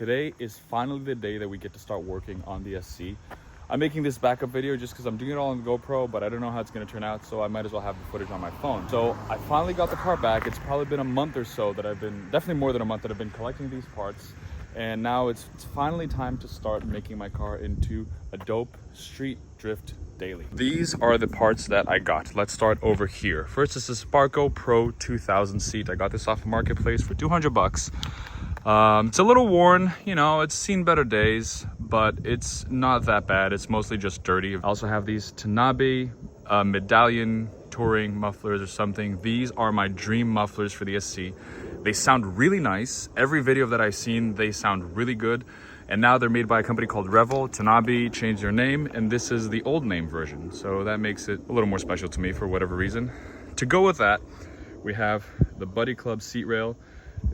Today is finally the day that we get to start working on the SC. I'm making this backup video just because I'm doing it all on the GoPro, but I don't know how it's going to turn out, so I might as well have the footage on my phone. So I finally got the car back. It's probably been a month or so that definitely more than a month that I've been collecting these parts. And now it's finally time to start making my car into a dope street drift daily. These are the parts that I got. Let's start over here. First is the Sparco Pro 2000 seat. I got this off the marketplace for 200 bucks. It's a little worn, you know, it's seen better days, but it's not that bad. It's mostly just dirty. I also have these Tanabe medallion touring mufflers or something. These are my dream mufflers for the SC. They sound really nice. Every video that I've seen, they sound really good. And now they're made by a company called Revolting. Tanabe changed their name, and this is the old name version. So that makes it a little more special to me for whatever reason. To go with that, we have the Buddy Club seat rail.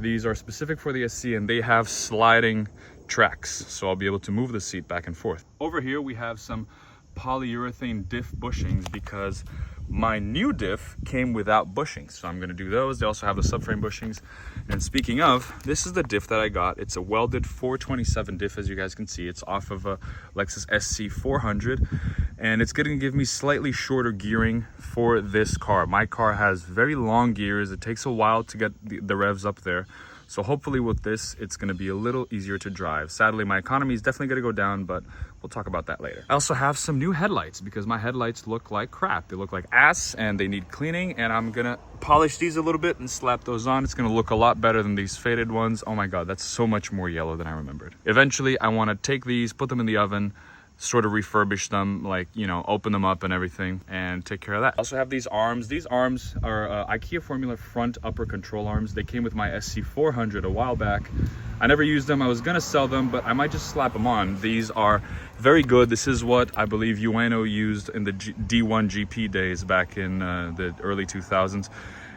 These are specific for the SC and they have sliding tracks, so I'll be able to move the seat back and forth. Over here we have some polyurethane Diff bushings because my new Diff came without bushings, so I'm going to do those. They also have the subframe bushings. And speaking of, this is the Diff that I got. It's a welded 427 Diff, as you guys can see. It's off of a Lexus SC300, and it's going to give me slightly shorter gearing for this car. My car has very long gears. It takes a while to get the revs up there. So hopefully with this, it's going to be a little easier to drive. Sadly, my economy is definitely going to go down, but we'll talk about that later. I also have some new headlights because my headlights look like crap. They look like ass and they need cleaning, and I'm going to polish these a little bit and slap those on. It's going to look a lot better than these faded ones. Oh my God, that's so much more yellow than I remembered. Eventually, I want to take these, put them in the oven, sort of refurbish them, like, you know, open them up and everything, and take care of that. I also have these arms. These arms are IKEA Formula front upper control arms. They came with my SC400 a while back. I never used them. I was gonna sell them, but I might just slap them on. These are very good. This is what I believe Ueno used in the D1 GP days back in the early 2000s.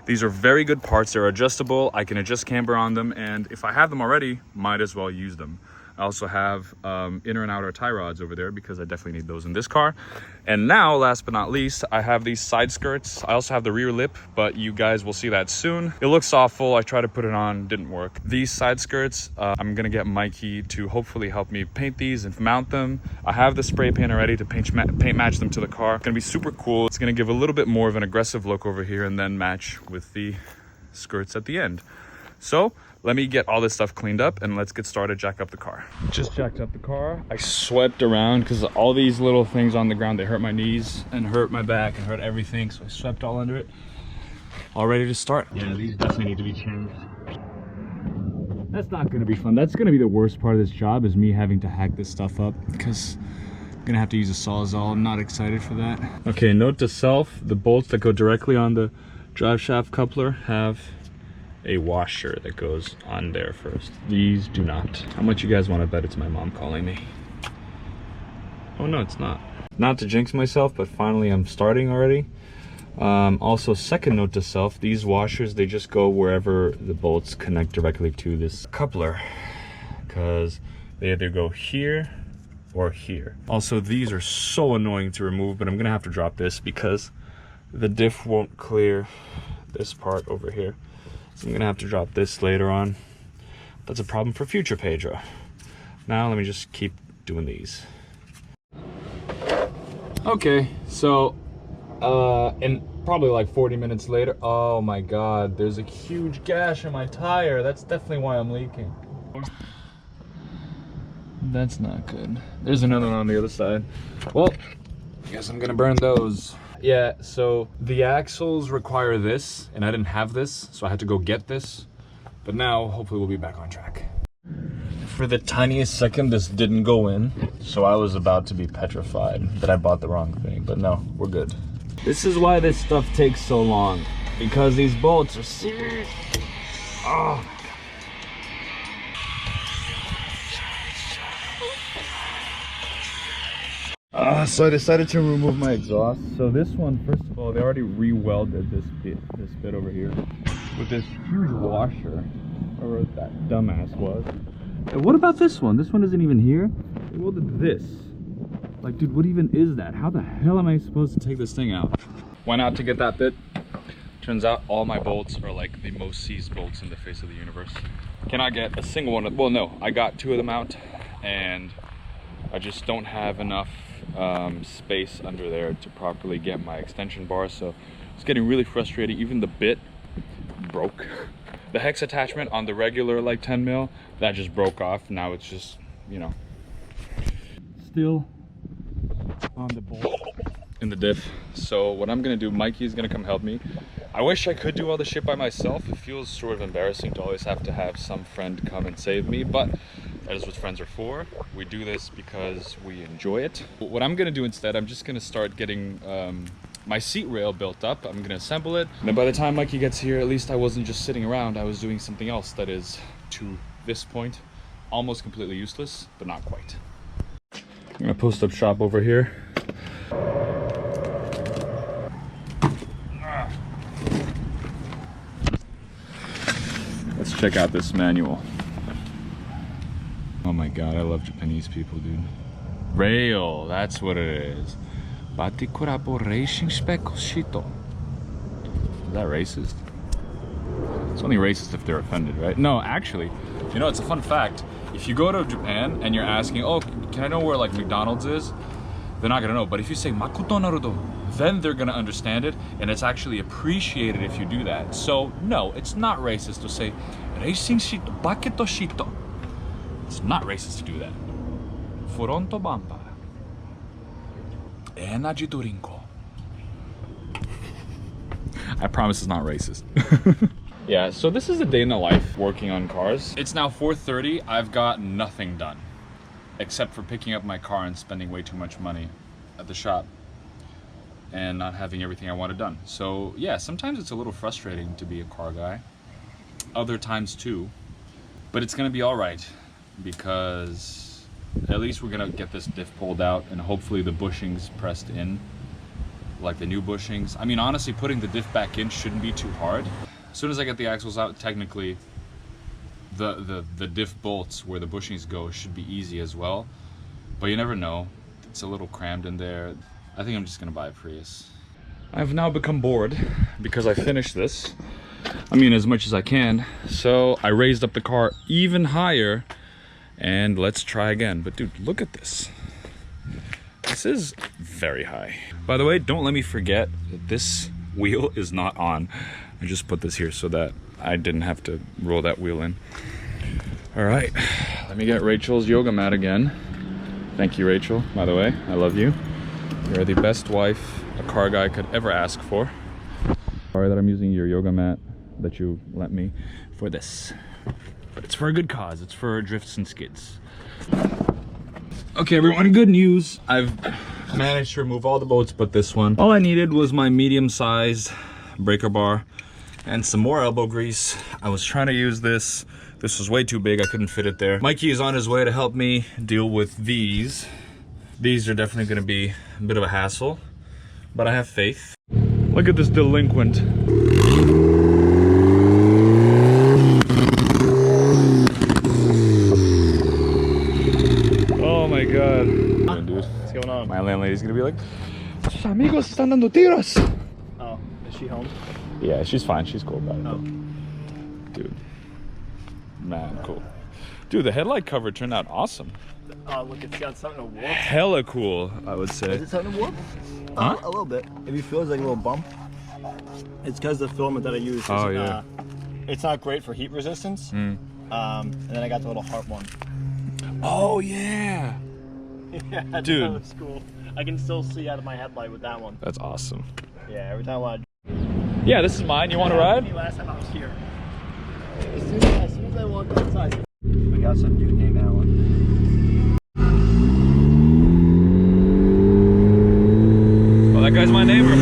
These are very good parts. They're adjustable. I can adjust camber on them, and if I have them already, might as well use them. I also have inner and outer tie rods over there because I definitely need those in this car. And now, last but not least, I have these side skirts. I also have the rear lip, but you guys will see that soon. It looks awful. I tried to put it on, didn't work. These side skirts, I'm gonna get Mikey to hopefully help me paint these and mount them. I have the spray paint already to paint match them to the car. It's gonna be super cool. It's gonna give a little bit more of an aggressive look over here and then match with the skirts at the end. So let me get all this stuff cleaned up and let's get started, jack up the car. Just jacked up the car. I swept around because all these little things on the ground, they hurt my knees and hurt my back and hurt everything. So I swept all under it. All ready to start. Yeah, these definitely need to be changed. That's not gonna be fun. That's gonna be the worst part of this job, is me having to hack this stuff up because I'm gonna have to use a Sawzall. I'm not excited for that. Okay, note to self, the bolts that go directly on the drive shaft coupler have a washer that goes on there first. These do not. How much you guys want to bet it's my mom calling me? Oh no, it's not. Not to jinx myself, but finally I'm starting already. Also, second note to self, these washers, they just go wherever the bolts connect directly to this coupler, because they either go here or here. Also, these are so annoying to remove, but I'm gonna have to drop this because the diff won't clear this part over here. So I'm gonna have to drop this later on. That's a problem for future Pedro. Now let me just keep doing these. Okay, so in probably like 40 minutes later, oh my God, there's a huge gash in my tire. That's definitely why I'm leaking. That's not good. There's another one on the other side. Well, I guess I'm gonna burn those. Yeah, so the axles require this, and I didn't have this, so I had to go get this. But now, hopefully we'll be back on track. For the tiniest second, this didn't go in, so I was about to be petrified that I bought the wrong thing, but no, we're good. This is why this stuff takes so long, because these bolts are serious. Oh. So I decided to remove my exhaust. So this one, first of all, they already re-welded this bit over here with this huge washer, or that dumbass was. And what about this one? This one isn't even here. They welded this. Like, dude, what even is that? How the hell am I supposed to take this thing out? Went out to get that bit. Turns out all my bolts are like the most seized bolts in the face of the universe. Cannot get a single one. Well, no, I got 2 of them out, and I just don't have enough space under there to properly get my extension bar. So it's getting really frustrating. Even the bit broke. The hex attachment on the regular like 10 mil, that just broke off. Now it's just, you know, still on the bolt in the diff. So what I'm gonna do, Mikey is gonna come help me. I wish I could do all the shit by myself. It feels sort of embarrassing to always have to have some friend come and save me, but that is what friends are for. We do this because we enjoy it. What I'm gonna do instead, I'm just gonna start getting my seat rail built up. I'm gonna assemble it. And then by the time Mikey gets here, at least I wasn't just sitting around. I was doing something else that is, to this point, almost completely useless, but not quite. I'm gonna post up shop over here. Let's check out this manual. Oh my god, I love Japanese people, dude. Rail, that's what it is. Batikurapo racing spekoshito. Is that racist? It's only racist if they're offended, right? No, actually, you know, it's a fun fact. If you go to Japan and you're asking, oh, can I know where like McDonald's is? They're not gonna know. But if you say Makuto Naruto, then they're gonna understand it, and it's actually appreciated if you do that. So no, it's not racist to say racing shito, baketo shito. It's not racist to do that. Furonto bamba. Energy Dorinko. I promise it's not racist. Yeah, so this is a day in the life working on cars. It's now 4:30. I've got nothing done except for picking up my car and spending way too much money at the shop and not having everything I wanted done. So yeah, sometimes it's a little frustrating to be a car guy. Other times too. But it's gonna be all right because at least we're gonna get this diff pulled out and hopefully the bushings pressed in, like the new bushings. I mean, honestly, putting the diff back in shouldn't be too hard. As soon as I get the axles out, technically, the diff bolts where the bushings go should be easy as well. But you never know. It's a little crammed in there. I think I'm just gonna buy a Prius. I've now become bored because I finished this. I mean, as much as I can. So I raised up the car even higher. And let's try again. But dude, look at this. This is very high. By the way, don't let me forget that this wheel is not on. I just put this here so that I didn't have to roll that wheel in. All right, let me get Rachel's yoga mat again. Thank you, Rachel, by the way. I love you. You're the best wife a car guy could ever ask for. Sorry that I'm using your yoga mat that you lent me for this. But it's for a good cause. It's for drifts and skids. Okay, everyone, good news. I've managed to remove all the bolts but this one. All I needed was my medium-sized breaker bar and some more elbow grease. I was trying to use this. This was way too big. I couldn't fit it there. Mikey is on his way to help me deal with these. These are definitely going to be a bit of a hassle, but I have faith. Look at this delinquent. Oh my god. Dude, what's going on? My landlady's gonna be like, sus amigos están dando tiros. Oh, is she home? Yeah, she's fine. She's cool about it. Oh. Dude. Man, cool. Dude, the headlight cover turned out awesome. Oh, look, it's got something to warp. Hella cool, I would say. Is it something to warp? Huh? A little bit. If you feel like a little bump, it's because the filament that I use is, it's not great for heat resistance. And then I got the little heart one. Oh, yeah. Yeah, dude. That looks cool. I can still see out of my headlight with that one. That's awesome. Yeah, every time I want to... Yeah, this is mine. You want to ride? Last time I was here. As soon as I walked outside, we got some dude named Alan. Well, that guy's my neighbor.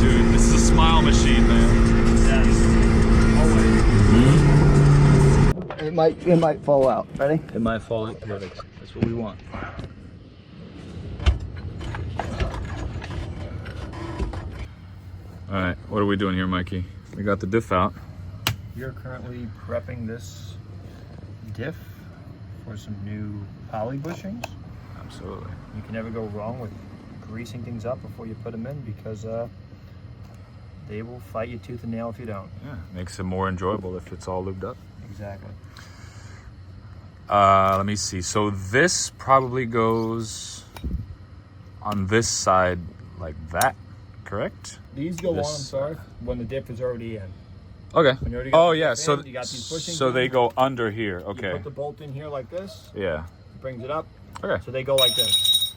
Dude, this is a smile machine, man. Yeah, always. It might fall out. Ready? It might fall out. Perfect. That's what we want. All right, what are we doing here, Mikey? We got the diff out. You're currently prepping this diff for some new poly bushings. Absolutely. You can never go wrong with greasing things up before you put them in, because they will fight you tooth and nail if you don't. Yeah, makes it more enjoyable if it's all lubed up. Exactly. Let me see. So this probably goes on this side like that, correct? These go This- on, I'm sorry, when the dip is already in. Okay. When you already got Oh the yeah, dip so in, you got these bushings so they in. go under here. You Okay. put the bolt in here like this, Yeah. brings it up, Okay. so they go like this.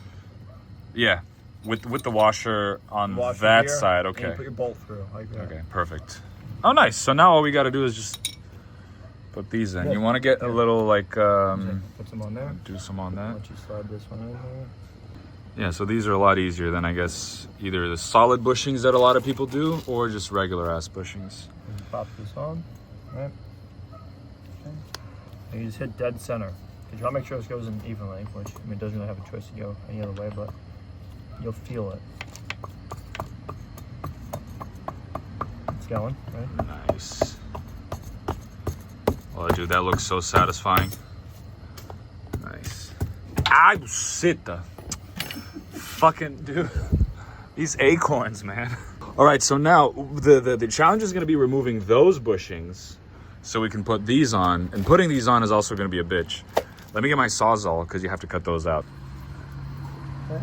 Yeah. With the washer on Washer that here, side. and you Okay. put your bolt through like that. Okay. Perfect. Oh, nice. So now all we got to do is just put these in. Yeah. You want to get a little like Put some on there. do some on that. Once you slide this one in there. Yeah, so these are a lot easier than I guess either the solid bushings that a lot of people do or just regular ass bushings. And you pop this on, right? Okay. And you just hit dead center. Because you want to make sure this goes in evenly, which, I mean, it doesn't really have a choice to go any other way, but you'll feel it. It's going, right? Nice. Oh, dude, that looks so satisfying. Nice. Ah, shit, the fucking dude. These acorns, man. All right, so now the challenge is going to be removing those bushings so we can put these on. And putting these on is also going to be a bitch. Let me get my Sawzall because you have to cut those out. Okay.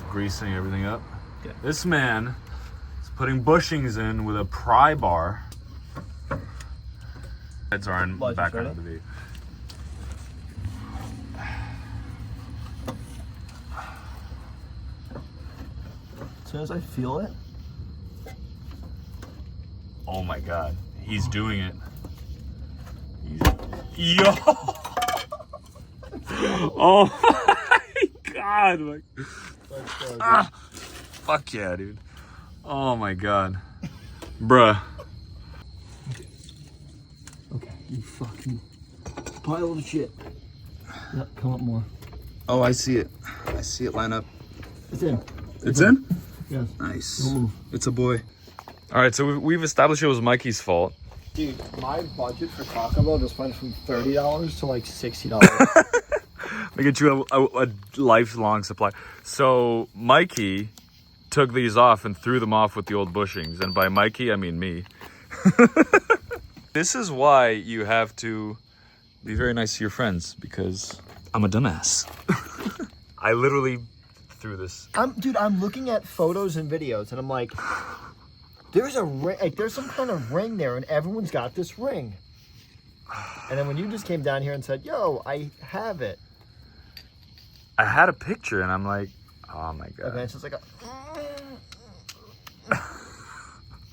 Greasing everything up. Yeah. This man is putting bushings in with a pry bar. Heads are in the License background ready? of the video. As soon as I feel it, Oh my god, he's doing it. Yo! Oh my god! Like, fuck yeah, dude. Oh my god. Bruh. okay, you fucking pile of shit. Yep, come up more. Oh, I see it. I see it line up. It's in. It's in? Yes. Nice. Don't move. It's a boy. All right, so we've established it was Mikey's fault. Dude, my budget for Taco Bell just went from $30 to like $60. We get you a lifelong supply. So Mikey took these off and threw them off with the old bushings. And by Mikey, I mean me. This is why you have to be very nice to your friends, because I'm a dumbass. I literally threw this. Dude, I'm looking at photos and videos and I'm like, there's a ring, like there's some kind of ring there and everyone's got this ring. And then when you just came down here and said, yo, I have it. I had a picture and I'm like, oh my God. And then it's just like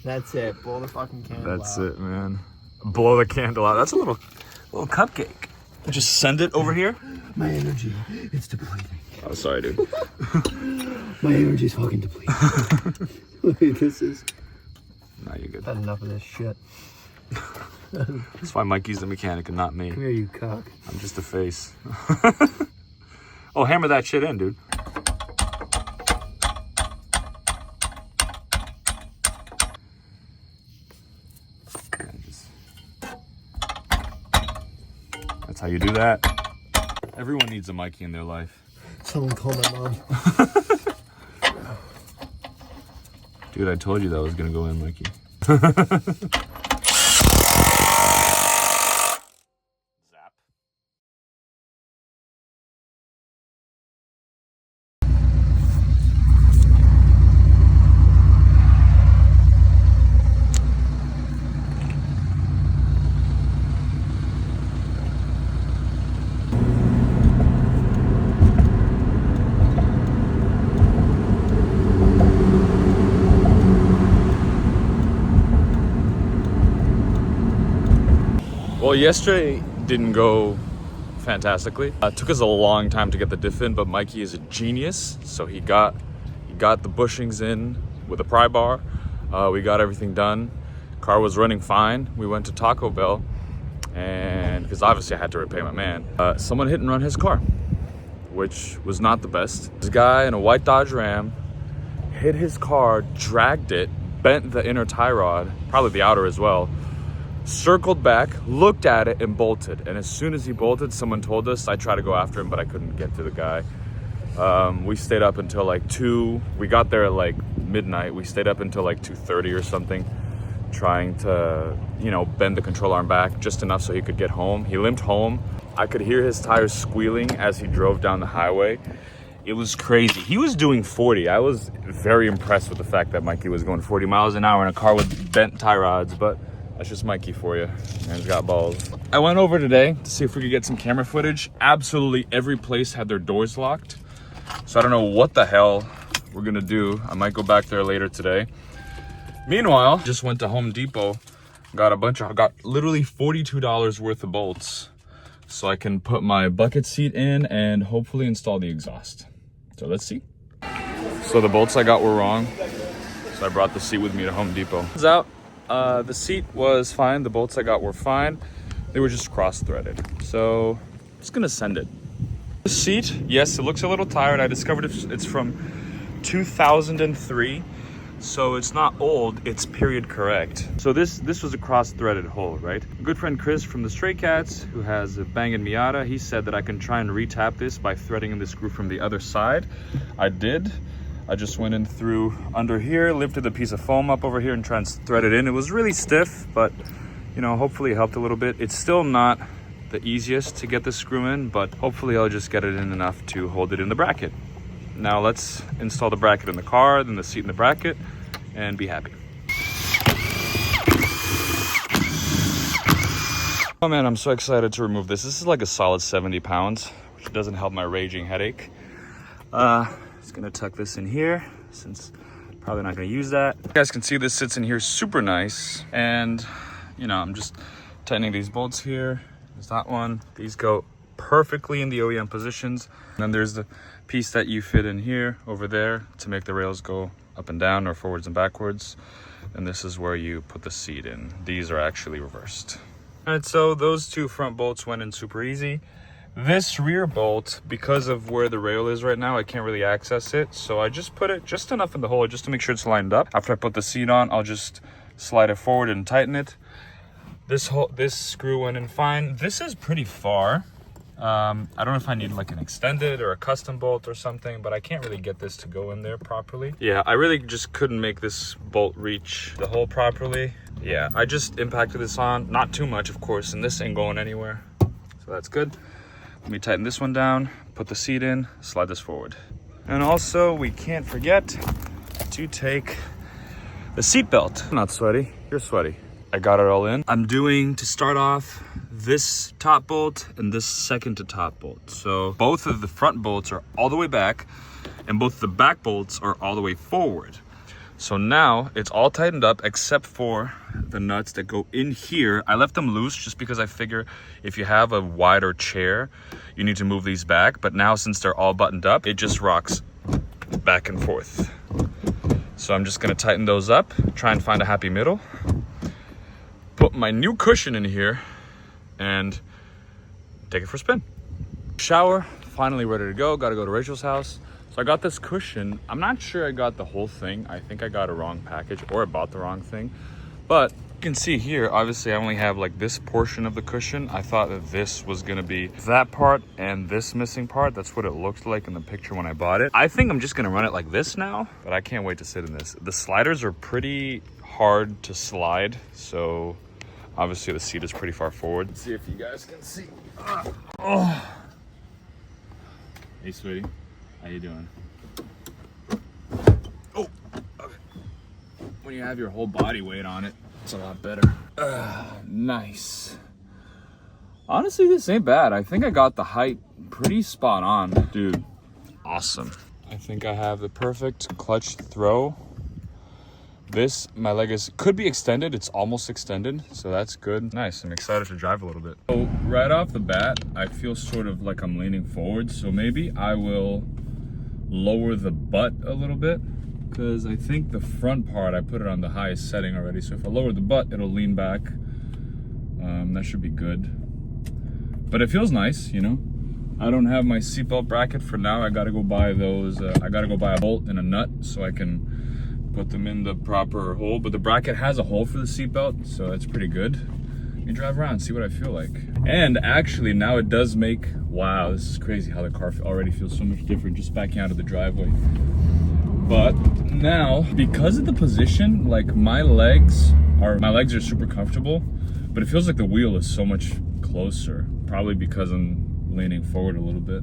that's it. Blow the fucking candle That's out. it, man. Blow the candle out. That's a little cupcake. Just send it over here. My energy, it's depleting. Oh, sorry, dude. My energy's fucking depleting. This is... No, you're good. Had enough of this shit. That's why Mikey's the mechanic and not me. Come here, you cock. I'm just a face. Oh, hammer that shit in, dude. That's how you do that. Everyone needs a Mikey in their life. Someone call my mom. Dude, I told you that was gonna go in, Mikey. Zap. Well, yesterday didn't go fantastically. It took us a long time to get the diff in, but Mikey is a genius. So he got the bushings in with a pry bar. We got everything done. Car was running fine. We went to Taco Bell, and because obviously I had to repay my man, someone hit and run his car, which was not the best. This guy in a white Dodge Ram hit his car, dragged it, bent the inner tie rod, probably the outer as well, circled back, looked at it, and bolted. And as soon as he bolted, someone told us. I tried to go after him, but I couldn't get to the guy. We stayed up until like 2. We got there at like midnight. We stayed up until like 2:30 or something, trying to, you know, bend the control arm back just enough so he could get home. He limped home. I could hear his tires squealing as he drove down the highway. It was crazy. He was doing 40. I was very impressed with the fact that Mikey was going 40 miles an hour in a car with bent tie rods, but that's just Mikey for you. Man's got balls. I went over today to see if we could get some camera footage. Absolutely every place had their doors locked. So I don't know what the hell we're gonna do. I might go back there later today. Meanwhile, just went to Home Depot, got literally $42 worth of bolts so I can put my bucket seat in and hopefully install the exhaust. So let's see. So the bolts I got were wrong, so I brought the seat with me to Home Depot. It's out. The seat was fine. The bolts I got were fine. They were just cross-threaded. So I'm just gonna send it. The seat, yes, it looks a little tired. I discovered it's from 2003. So it's not old, it's period correct. So this was a cross-threaded hole, right? A good friend Chris from the Stray Cats, who has a Bang & Miata, he said that I can try and retap this by threading in the screw from the other side. I did. I just went in through under here, lifted a piece of foam up over here and tried and thread it in. It was really stiff, but you know, hopefully it helped a little bit. It's still not the easiest to get the screw in, but hopefully I'll just get it in enough to hold it in the bracket. Now let's install the bracket in the car, then the seat in the bracket, and be happy. Oh man, I'm so excited to remove this. This is like a solid 70 pounds, which doesn't help my raging headache. Just gonna tuck this in here since probably not gonna use that. You guys can see this sits in here super nice. And you know, I'm just tightening these bolts here. There's that one. These go perfectly in the OEM positions. And then there's the piece that you fit in here over there to make the rails go up and down or forwards and backwards. And this is where you put the seat in. These are actually reversed. All right, so those two front bolts went in super easy. This rear bolt, because of where the rail is right now, I can't really access it. So I just put it just enough in the hole just to make sure it's lined up. After I put the seat on, I'll just slide it forward and tighten it. This screw went in fine. This is pretty far. I don't know if I need like an extended or a custom bolt or something, but I can't really get this to go in there properly. Yeah, I really just couldn't make this bolt reach the hole properly. Yeah, I just impacted this on, not too much of course, and this ain't going anywhere. So that's good. Let me tighten this one down, put the seat in, slide this forward. And also we can't forget to take the seat belt. I'm not sweaty, you're sweaty. I got it all in. I'm doing, to start off, this top bolt and this second to top bolt. So both of the front bolts are all the way back and both the back bolts are all the way forward. So now it's all tightened up except for the nuts that go in here. I left them loose just because I figure if you have a wider chair, you need to move these back. But now since they're all buttoned up, it just rocks back and forth. So I'm just gonna tighten those up, try and find a happy middle. Put my new cushion in here and take it for a spin. Shower, finally ready to go. Gotta go to Rachel's house. So I got this cushion. I'm not sure I got the whole thing. I think I got a wrong package or I bought the wrong thing. But you can see here, obviously I only have like this portion of the cushion. I thought that this was gonna be that part and this missing part. That's what it looked like in the picture when I bought it. I think I'm just gonna run it like this now, but I can't wait to sit in this. The sliders are pretty hard to slide, so obviously the seat is pretty far forward. Let's see if you guys can see. Oh. Hey, sweetie. How you doing? Oh, okay. When you have your whole body weight on it, it's a lot better. Nice. Honestly, this ain't bad. I think I got the height pretty spot on. Dude, awesome. I think I have the perfect clutch throw. This, my leg could be extended. It's almost extended, so that's good. Nice, I'm excited to drive a little bit. So right off the bat, I feel sort of like I'm leaning forward, so maybe I will lower the butt a little bit, because I think the front part, I put it on the highest setting already, so if I lower the butt, it'll lean back. That should be good. But it feels nice, you know? I don't have my seatbelt bracket for now. I gotta go buy those, I gotta go buy a bolt and a nut so I can put them in the proper hole, but the bracket has a hole for the seatbelt, so that's pretty good. Let me drive around, see what I feel like. And actually now it does make, wow, this is crazy how the car already feels so much different just backing out of the driveway. But now, because of the position, like my legs are super comfortable, but it feels like the wheel is so much closer, probably because I'm leaning forward a little bit.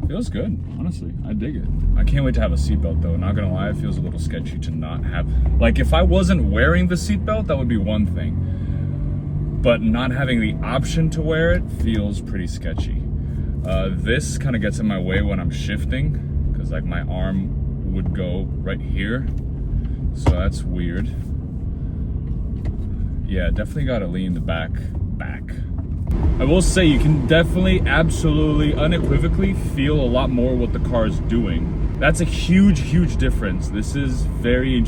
Feels good, honestly. I dig it. I can't wait to have a seatbelt though. Not gonna lie, it feels a little sketchy to not have. Like if I wasn't wearing the seatbelt, that would be one thing. But not having the option to wear it feels pretty sketchy. This kind of gets in my way when I'm shifting, because like my arm would go right here. So that's weird. Yeah, definitely gotta lean the back. I will say you can definitely, absolutely, unequivocally feel a lot more what the car is doing. That's a huge difference. This is very